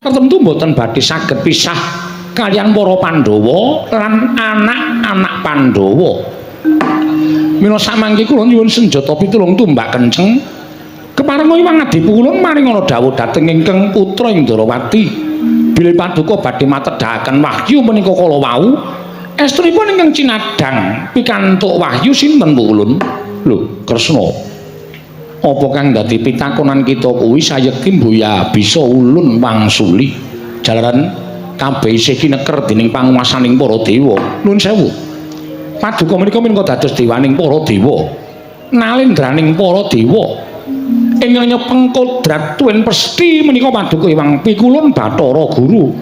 tertentu mboten badhe saged pisah kaliyan para Pandhawa lan anak-anak Pandhawa. Mila samangke kula nyuwun senjata pitulung tumbak kenceng keparenga Iwang Adipukulun maring ana dawuh dhateng ingkang putra Indrawati bilih paduka badhe matedhaken wahyu menika kala wau estunipun ingkang cinadhang pikantuk wahyu sinten Pukulun? Lho, Kresna. Apa kang dadi pitakonan kita kuwi sayekti mboya bisa ulun wangsuli jalaran kabeh isih kineker dening panguwasaning para dewa. Nuwun sewu. Paduka menika minangka dados dewaning para dewa. Nalendraning para dewa. Ingkang nyepeng kodrat tuwin pesthi menika paduka Iwang Pikulun Bathara Guru.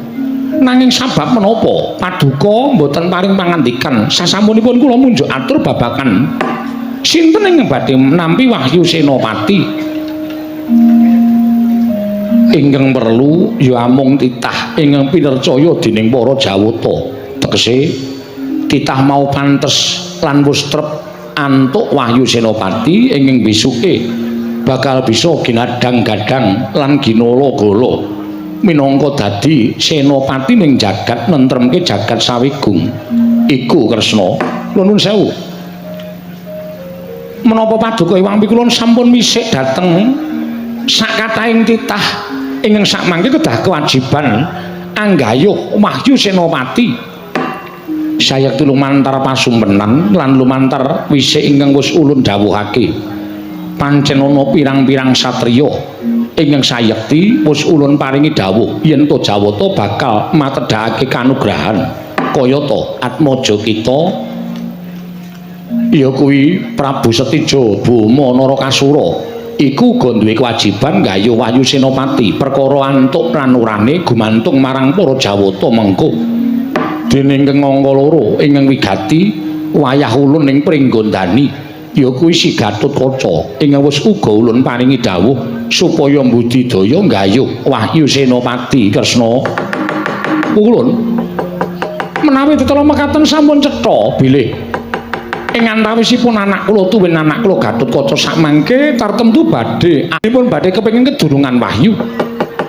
Nanging sabab menapa paduka mboten paring pangandikan sasampunipun kula munjuk atur babakan sinten ingkang badhe nampi Wahyu Senopati ingkang perlu ya amung titah ingkang pinercaya dening para Jawata tegese titah mau pantes lan wis trep antuk Wahyu Senopati ingkang besuke bakal bisa ginadang gadang lan ginala-gala minangka dadi senopati ning jagat nentremke jagat sawigung iku Kresna. Nuwun sewu. Menapa paduka Iwang Pikulun sampun misik dhateng sakatahing titah ingkang sakmangke kedah kewajiban anggayuh Wahyu Senopati sayekti lumantar pasumpenan lan lumantar wisik ingkang wis ulun dawuhake pancen ana pirang-pirang satriya ingkang sayekti wis ulun paringi dawuh yen to Jawata bakal matedhakake kanugrahan kayata Atmaja kita ya kuwi Prabu Setija Bama Narakasura iku uga duwe kewajiban nggayuh Wahyu Senopati perkara antuk ranurane gumantung marang para Jawata mengko dene ingkang angka loro ingkang wigati wayah ulun ing Pringgondani ya kuwi si Gatotkaca ingkang wis uga ulun paringi dawuh supaya mbudidaya nggayuh Wahyu Senopati Kresna. Ulun menawi tetela mekaten sampun cetha bilih ing antawisipun anak kula tuwin anak kula Gatotkaca sakmangke tartemtu badhe dipun badhe kepengin kedurungan wahyu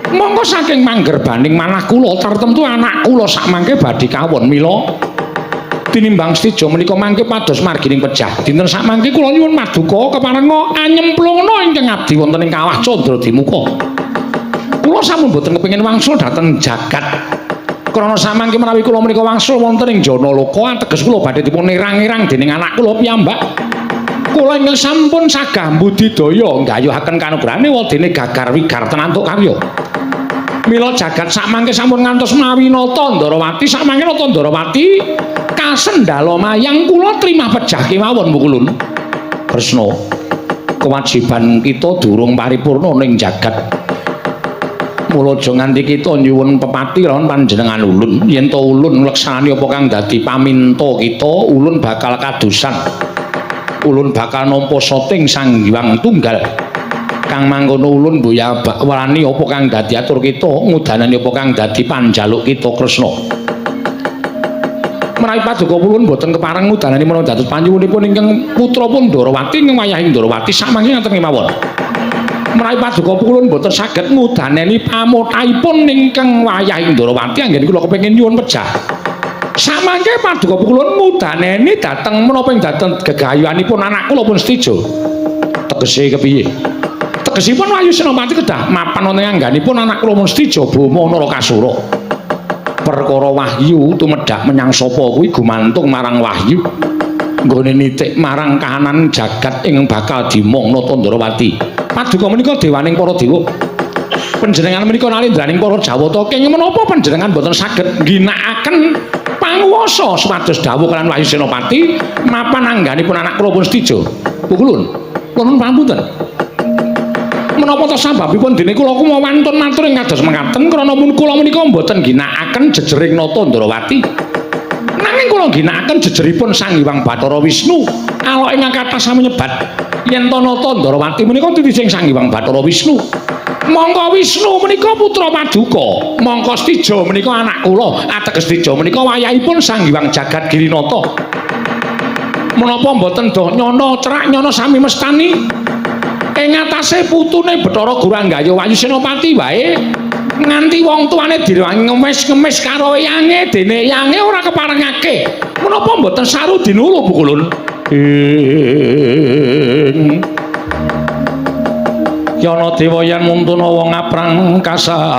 monggo saking manggerbaning manah kula tartemtu anak kula sakmangke badhe kawon mila tinimbang Setija menika mangke pados margining pejah dinten sakmangke kula nyuwun paduka keparenga anyemplungna ingkang abdi wonten ing kawah Candradimuka kula sampun boten kepengin wangsul dhateng jagat krana samangke menawi kula menika wangsul wonten ing Janaloka ateges kula badhe dipun irang-irang dening anak kula piyambak kula ingkang sampun sagah mbudidaya nggayuhaken kanugrahane wadene gagar wigar tenantuk karya mila jagat sakmangke sampun ngantos menawi Nata Ndarawati sakmangke Nata Ndarawati kasendalo mayang kula trimah pejah kemawon Pukulun Kresna kewajiban kita durung paripurna ning jagat mula aja nganti kita nyuwun pepati lawan panjenengan ulun yen to ulun ngleksanani apa kang dadi paminta kita ulun bakal kadusan ulun bakal nampa sating Sang Hyang Tunggal kang mangkono ulun mboya wani apa kang dadi atur kita ngudanani apa kang dadi panjaluk kita Kresna menawi paduka ulun boten kepareng ngudanani menawa dados panyuwunipun ingkang putrapun Ndarawati ing wayahing Ndarawati samangke ngaten kemawon menawi paduka ulun boten saged ngudaneni pamothaipun ingkang wayahing Ndarawati anggen kula kepengin nyuwun pejah samangke paduka ulun ngudaneni dhateng menapa ing dhateng gegayuhanipun anak kula pun Setija tegese kepiye tegesipun Wahyu Senopati kedah mapan wonten angganipun anak kula pun Setija Bama Narakasura perkara wahyu tumedhak menyang sapa kuwi gumantung marang wahyu nggone nitik marang kahanan jagat ing bakal dimong Nata Ndarawati paduka menika dewaning para dewa panjenengan menika nalendraning para Jawata kenging menapa panjenengan boten saged ngginakaken panguwasa supados dawuh kaliyan Wahyu Senopati mapan angganipun anak kula pun Setija Pukulun nuwun pamunten menapa to sababipun dene kula mawantun matur ing kados mekaten krana mun kula menika mboten ginakaken jejering Nata Ndarawati nanging kula ginakaken jejeripun Sang Hyang Bathara Wisnu ala ing kathah samunyebat yen to Nata Ndarawati menika titising Sang Hyang Bathara Wisnu mongko Wisnu menika putra paduka mongko Setija menika anak kula ateges Setija menika wayahipun Sang Hyang Jagat Girinata menapa mboten do nyono cerak nyono sami mestani ing atase putune Bathara Guru Anggaya Wahyu Senopati wae nganti wong tuane direwangi ngemis-ngemis karo yange dene yange ora keparengake menapa mboten saru dinulu Bu Kulun Yana dewa yen muntuna wong aprang kasangsaran